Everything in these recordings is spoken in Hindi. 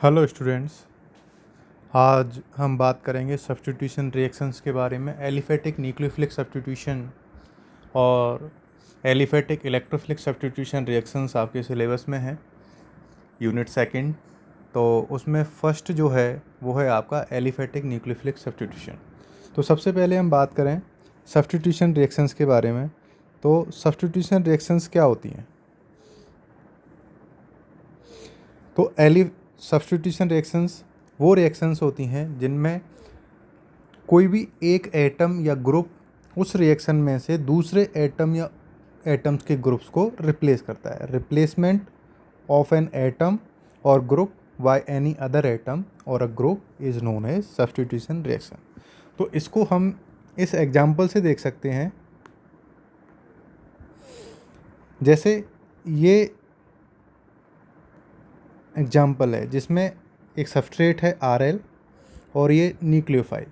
Hello students. आज हम बात करेंगे सब्स्टिट्यूशन रिएक्शंस के बारे में। एलिफेटिक न्यूक्लियोफिलिक सब्स्टिट्यूशन और एलिफेटिक इलेक्ट्रोफिलिक सब्स्टिट्यूशन रिएक्शंस आपके सिलेबस में है, यूनिट सेकंड। तो उसमें फर्स्ट जो है वो है आपका एलिफेटिक न्यूक्लियोफिलिक सब्स्टिट्यूशन। तो सबसे पहले हम बात करें सब्स्टिट्यूशन रिएक्शंस के बारे में। तो सब्स्टिट्यूशन रिएक्शंस क्या होती हैं? तो सब्स्टिट्यूशन रिएक्शंस वो रिएक्शंस होती हैं जिनमें कोई भी एक एटम या ग्रुप उस रिएक्शन में से दूसरे एटम या एटम्स के ग्रुप्स को रिप्लेस करता है। Replacement of an atom or group by any other atom or a group is known as substitution reaction. तो इसको हम इस एग्जांपल से देख सकते हैं। जैसे ये एग्जांपल है जिसमें एक सबस्ट्रेट है RL और ये न्यूक्लियोफाइल।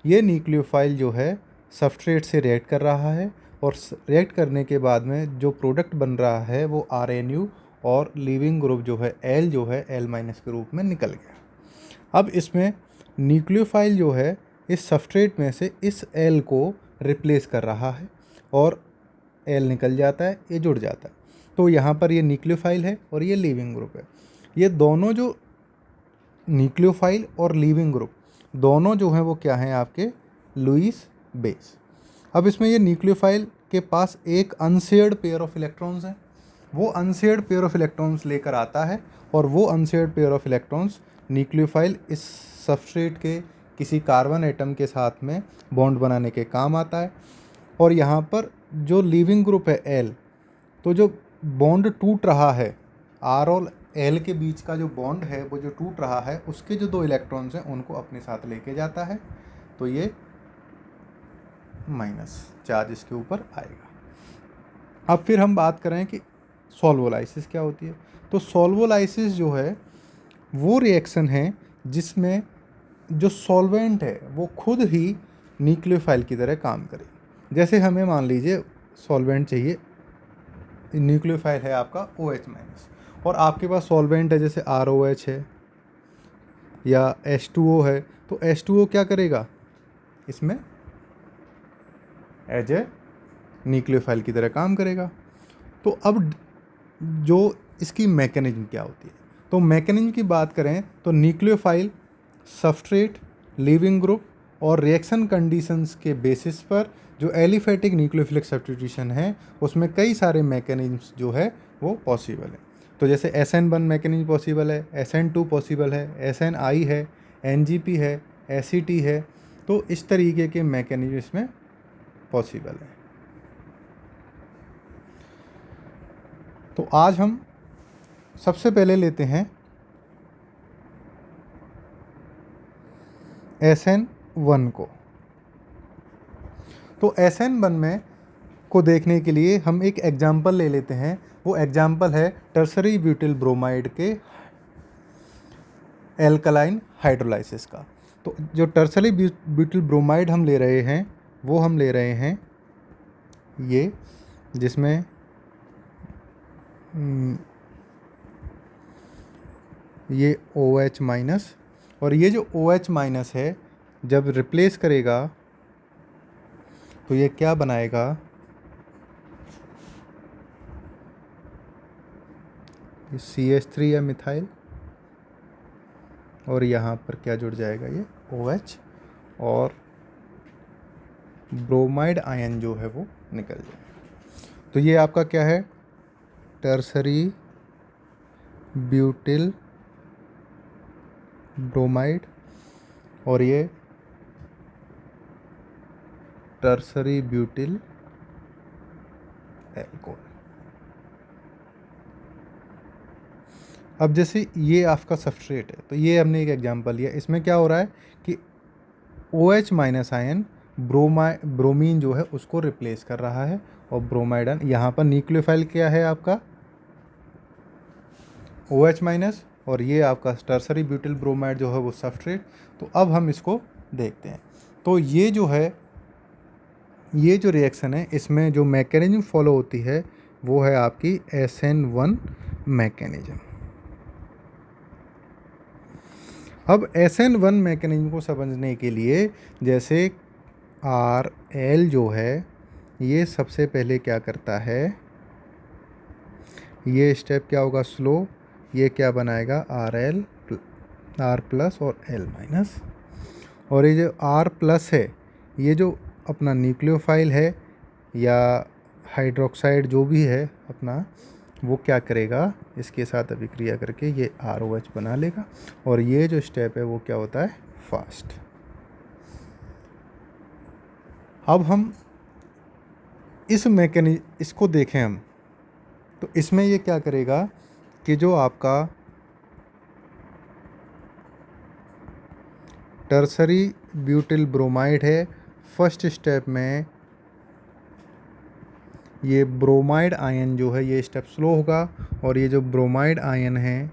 ये न्यूक्लियोफाइल जो है सबस्ट्रेट से रिएक्ट कर रहा है और रिएक्ट करने के बाद में जो प्रोडक्ट बन रहा है वो RNU और लीविंग ग्रुप जो है L जो है L- के रूप में निकल गया। अब इसमें न्यूक्लियोफाइल जो है इस सबस्ट्रेट में से इस L को रिप्लेस कर रहा है और L निकल जाता है, ये जुड़ जाता है। तो यहाँ पर ये न्यूक्लियोफाइल है और ये लीविंग ग्रुप है। ये दोनों जो न्यूक्लियोफाइल और लीविंग ग्रुप दोनों जो हैं वो क्या हैं आपके लुईस बेस। अब इसमें ये न्यूक्लियोफाइल के पास एक अनशेयर्ड पेयर ऑफ इलेक्ट्रॉन्स है। वो अनशेयर्ड पेयर ऑफ इलेक्ट्रॉन्स लेकर आता है और वो unshared pair of electrons nucleophile इस सबस्ट्रेट के किसी कार्बन एटम के साथ में बॉन्ड बनाने के काम आता है। और यहाँ पर जो लीविंग ग्रुप है L, तो जो बॉन्ड टूट रहा है R और L के बीच का जो बॉन्ड है वो जो टूट रहा है उसके जो दो इलेक्ट्रॉन्स हैं उनको अपने साथ लेके जाता है। तो ये माइनस चार्ज इसके ऊपर आएगा। अब फिर हम बात करें कि सॉल्वोलाइसिस क्या होती है। तो सॉल्वोलाइसिस जो है वो रिएक्शन है जिसमें जो सॉल्वेंट है वो खुद ही न्यूक्लियोफाइल की तरह काम करे। जैसे हमें मान लीजिए सॉल्वेंट चाहिए, न्यूक्लियोफाइल है आपका OH- और आपके पास सॉल्वेंट है जैसे ROH है या H2O है। तो H2O क्या करेगा, इसमें एज ए न्यूक्लियोफाइल की तरह काम करेगा। तो अब जो इसकी मैकेनिज्म क्या होती है, तो मैकेनिज्म की बात करें तो न्यूक्लियोफाइल सबस्ट्रेट लीविंग ग्रुप और रिएक्शन कंडीशंस के बेसिस पर जो एलिफेटिक न्यूक्लियोफिलिक सब्स्टिट्यूशन है उसमें कई सारे मैकेनिज्म्स जो है वो पॉसिबल है। तो जैसे SN1 मैकेनिज्म पॉसिबल है, SN2 पॉसिबल है, SNI है, NGP है, ACT है। तो इस तरीके के मैकेनिज्म इसमें पॉसिबल है। तो आज हम सबसे पहले लेते हैं SN1 को। तो SN1 में को देखने के लिए हम एक एग्जाम्पल ले लेते हैं। वो एग्जाम्पल है टर्सरी ब्यूटिल ब्रोमाइड के एल्कलाइन हाइड्रोलाइसिस का। तो जो टर्सरी ब्यूटिल ब्रोमाइड हम ले रहे हैं वो हम ले रहे हैं ये, जिसमें ये OH- और ये जो OH- है जब रिप्लेस करेगा तो ये क्या बनाएगा, CH3 या मिथाइल, और यहाँ पर क्या जुड़ जाएगा, ये OH, और ब्रोमाइड आयन जो है वो निकल जाएगा। तो ये आपका क्या है, टर्सरी ब्यूटिल ब्रोमाइड और ये टर्सरी ब्यूटिल एल्कोहल। अब जैसे ये आपका सबस्ट्रेट है तो ये हमने एक एग्जांपल लिया। इसमें क्या हो रहा है कि OH- आयन ब्रोमीन जो है उसको रिप्लेस कर रहा है और ब्रोमाइड आयन, यहाँ पर न्यूक्लियोफाइल क्या है आपका OH- और ये आपका टर्सरी ब्यूटिल ब्रोमाइड जो है वो सबस्ट्रेट। तो अब हम इसको देखते हैं। तो ये जो है, ये जो रिएक्शन है इसमें जो मैकेनिज्म फॉलो होती है वो है आपकी SN1 मैकेनिज्म। अब SN1 मैकेनिज्म को समझने के लिए जैसे RL जो है ये सबसे पहले क्या करता है, ये स्टेप क्या होगा स्लो, ये क्या बनाएगा R प्लस और L माइनस, और ये जो R प्लस है ये जो अपना न्यूक्लियोफाइल है या हाइड्रोक्साइड जो भी है अपना, वो क्या करेगा इसके साथ अभिक्रिया करके ये ROH बना लेगा, और ये जो स्टेप है वो क्या होता है फास्ट। अब हम इस मैकेनिज्म इसको देखें हम, तो इसमें ये क्या करेगा कि जो आपका टर्सरी ब्यूटिल ब्रोमाइड है, फर्स्ट स्टेप में ये ब्रोमाइड आयन जो है ये स्टेप स्लो होगा, और ये जो ब्रोमाइड आयन है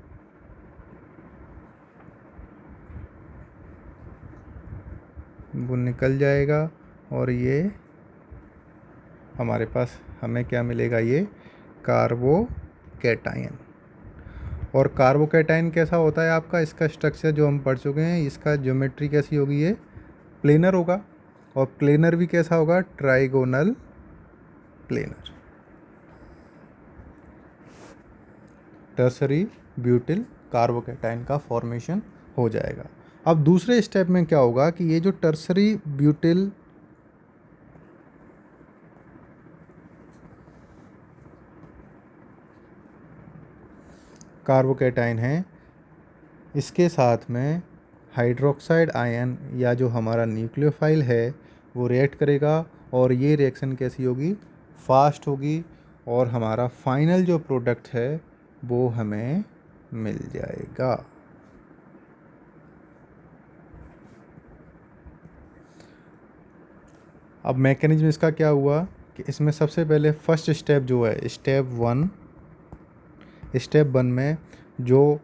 वो निकल जाएगा, और ये हमारे पास हमें क्या मिलेगा, ये कार्बोकैटायन। और कार्बोकैटायन कैसा होता है आपका, इसका स्ट्रक्चर जो हम पढ़ चुके हैं, इसका ज्योमेट्री कैसी होगी, ये प्लेनर होगा, और प्लेनर भी कैसा होगा, trigonal planar. Tertiary butyl carbocation का फॉर्मेशन हो जाएगा। अब दूसरे स्टेप में क्या होगा कि ये जो टर्सरी ब्यूटिल कार्बोकैटायन है, इसके साथ में हाइड्रोक्साइड आयन या जो हमारा न्यूक्लियोफाइल है वो रिएक्ट करेगा, और ये रिएक्शन कैसी होगी, फास्ट होगी, और हमारा फाइनल जो प्रोडक्ट है वो हमें मिल जाएगा। अब मैकेनिज्म इसका क्या हुआ कि इसमें सबसे पहले फर्स्ट स्टेप जो है स्टेप वन में जो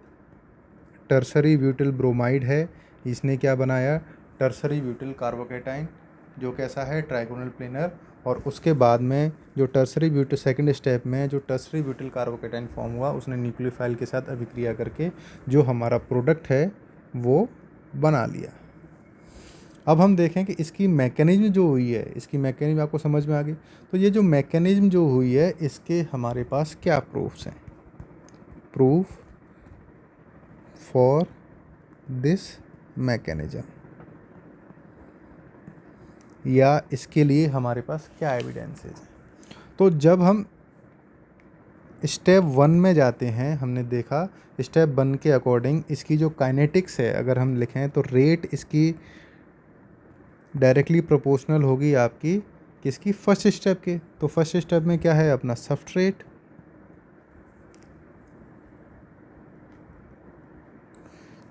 टर्सरी ब्यूटिल ब्रोमाइड है इसने क्या बनाया, टर्सरी ब्यूटिल कार्बोकैटायन जो कैसा है ट्राइगोनल प्लेनर, और उसके बाद में जो टर्सरी ब्यूटिल सेकंड स्टेप में जो टर्सरी ब्यूटिल कार्बोकैटायन फॉर्म हुआ उसने न्यूक्लियोफाइल के साथ अभिक्रिया करके जो हमारा प्रोडक्ट है वो बना लिया। अब हम देखें कि इसकी मैकेनिज्म जो हुई है, इसकी मैकेनिज्म आपको समझ में आ गई। तो ये जो मैकेनिज्म जो हुई है इसके हमारे पास क्या प्रूफ्स हैं, प्रूफ फॉर दिस मैकेनिज्म, या इसके लिए हमारे पास क्या एविडेंसेस हैं। तो जब हम स्टेप वन में जाते हैं, हमने देखा स्टेप वन के अकॉर्डिंग इसकी जो काइनेटिक्स है अगर हम लिखें तो रेट इसकी डायरेक्टली प्रोपोर्शनल होगी आपकी किसकी, फर्स्ट स्टेप के। तो फर्स्ट स्टेप में क्या है अपना सबस्ट्रेट,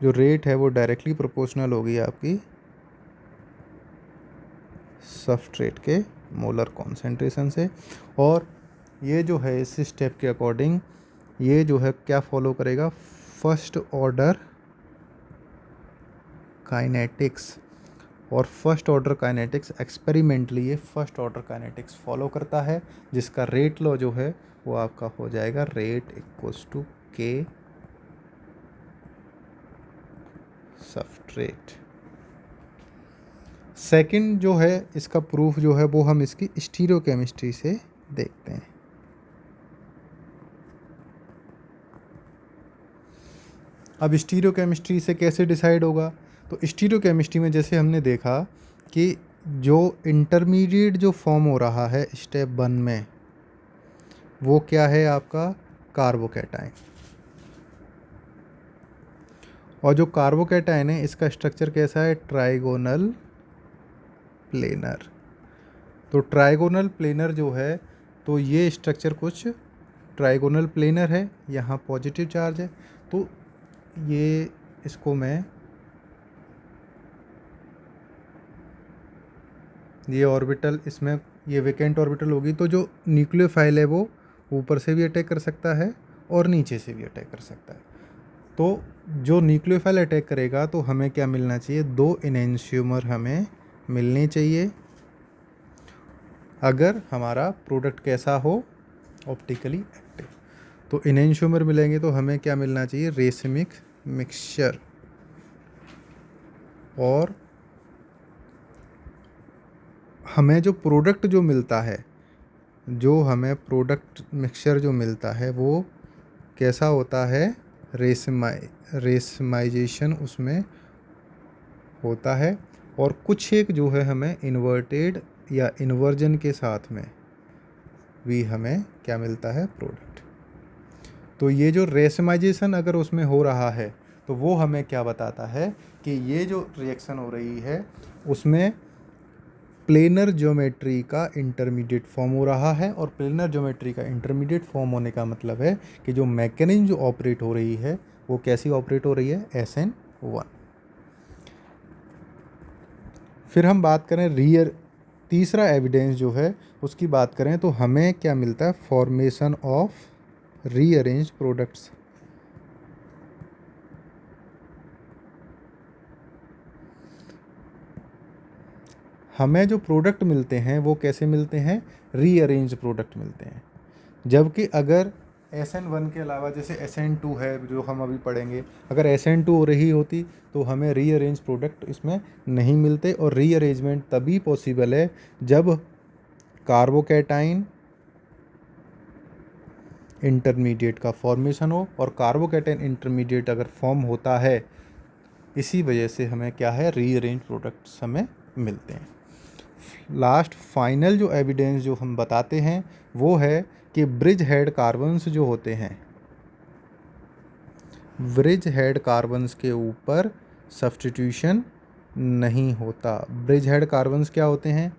जो रेट है वो डायरेक्टली प्रोपोर्शनल होगी आपकी सबस्ट्रेट के मोलर कॉन्सेंट्रेशन से, और ये जो है इस स्टेप के अकॉर्डिंग ये जो है क्या फॉलो करेगा, फर्स्ट ऑर्डर काइनेटिक्स। और फर्स्ट ऑर्डर काइनेटिक्स एक्सपेरिमेंटली ये फर्स्ट ऑर्डर काइनेटिक्स फॉलो करता है, जिसका रेट लॉ जो है वो आपका हो जाएगा रेट इक्वल्स टू के सबस्ट्रेट। सेकंड जो है इसका प्रूफ जो है वो हम इसकी स्टीरियोकेमिस्ट्री से देखते हैं। अब स्टीरियोकेमिस्ट्री से कैसे डिसाइड होगा, तो स्टीरियोकेमिस्ट्री में जैसे हमने देखा कि जो इंटरमीडिएट जो फॉर्म हो रहा है स्टेप वन में वो क्या है आपका कार्बोकैटायन, और जो कार्बोकैटायन है इसका स्ट्रक्चर कैसा है ट्राइगोनल प्लेनर। तो ट्राइगोनल प्लेनर जो है तो ये स्ट्रक्चर कुछ ट्राइगोनल प्लेनर है, यहाँ पॉजिटिव चार्ज है, तो ये इसको मैं ये ऑर्बिटल इसमें ये वेकेंट ऑर्बिटल होगी, तो जो न्यूक्लियोफाइल है वो ऊपर से भी अटैक कर सकता है और नीचे से भी अटैक कर सकता है। तो जो न्यूक्लियोफाइल अटैक करेगा तो हमें क्या मिलना चाहिए, 2 इनेंशियोमर हमें मिलने चाहिए अगर हमारा प्रोडक्ट कैसा हो ऑप्टिकली एक्टिव। तो इनेंशियोमर मिलेंगे तो हमें क्या मिलना चाहिए, रेसिमिक मिक्सचर। और हमें जो प्रोडक्ट जो मिलता है, जो हमें प्रोडक्ट मिक्सचर जो मिलता है वो कैसा होता है, रेसमाइजेशन उसमें होता है। और कुछ एक जो है हमें इन्वर्टेड या इन्वर्जन के साथ में भी हमें क्या मिलता है, प्रोडक्ट। तो ये जो रेसमाइजेशन अगर उसमें हो रहा है तो वो हमें क्या बताता है कि ये जो रिएक्शन हो रही है उसमें प्लेनर ज्योमेट्री का इंटरमीडिएट फॉर्म हो रहा है। और प्लेनर ज्योमेट्री का इंटरमीडिएट फॉर्म होने का मतलब है कि जो मैकेनिज्म जो ऑपरेट हो रही है वो कैसी ऑपरेट हो रही है, SN1। फिर हम बात करें तीसरा एविडेंस जो है उसकी बात करें तो हमें क्या मिलता है, फॉर्मेशन ऑफ रीअरेंज प्रोडक्ट्स। हमें जो प्रोडक्ट मिलते हैं वो कैसे मिलते हैं, रीअरेंज प्रोडक्ट मिलते हैं। जबकि अगर SN1 के अलावा जैसे SN2 है जो हम अभी पढ़ेंगे, अगर SN2 हो रही होती तो हमें रीअरेंज प्रोडक्ट इसमें नहीं मिलते। और रीअरेंजमेंट तभी पॉसिबल है जब कार्बोकैटाइन इंटरमीडिएट का फॉर्मेशन हो। और कार्बोकैटाइन इंटरमीडिएट अगर फॉर्म होता है, इसी वजह से हमें क्या है, रीअरेंज प्रोडक्ट्स हमें मिलते हैं। लास्ट फाइनल जो एविडेंस जो हम बताते हैं वो है कि ब्रिज हेड कार्बन्स जो होते हैं, ब्रिज हेड कार्बन्स के ऊपर सब्स्टिट्यूशन नहीं होता। ब्रिज हेड कार्बन्स क्या होते हैं,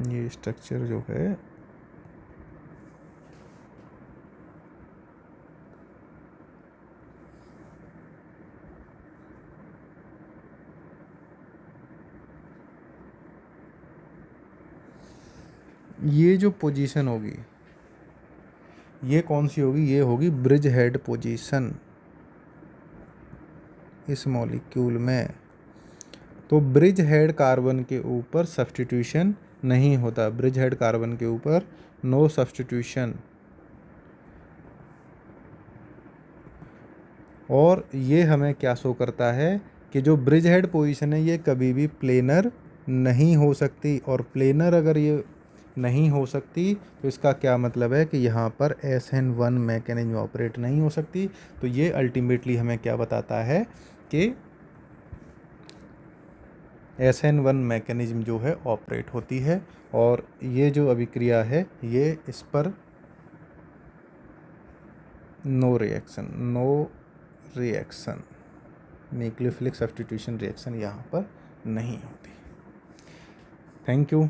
ये स्ट्रक्चर जो है ये जो पोजीशन होगी ये कौन सी होगी, ये होगी ब्रिज हेड पोजीशन इस मॉलिक्यूल में। तो ब्रिज हेड कार्बन के ऊपर सब्स्टिट्यूशन नहीं होता, ब्रिज हेड कार्बन के ऊपर नो सब्स्टिट्यूशन। और ये हमें क्या शो करता है कि जो ब्रिज हेड पोजीशन है ये कभी भी प्लेनर नहीं हो सकती। और प्लेनर अगर ये नहीं हो सकती तो इसका क्या मतलब है कि यहाँ पर SN1 मैकेनिज्म ऑपरेट नहीं हो सकती। तो ये अल्टीमेटली हमें क्या बताता है कि SN1 मैकेनिज्म जो है ऑपरेट होती है। और ये जो अभिक्रिया है ये इस पर no reaction nucleophilic substitution reaction यहाँ पर नहीं होती। Thank you.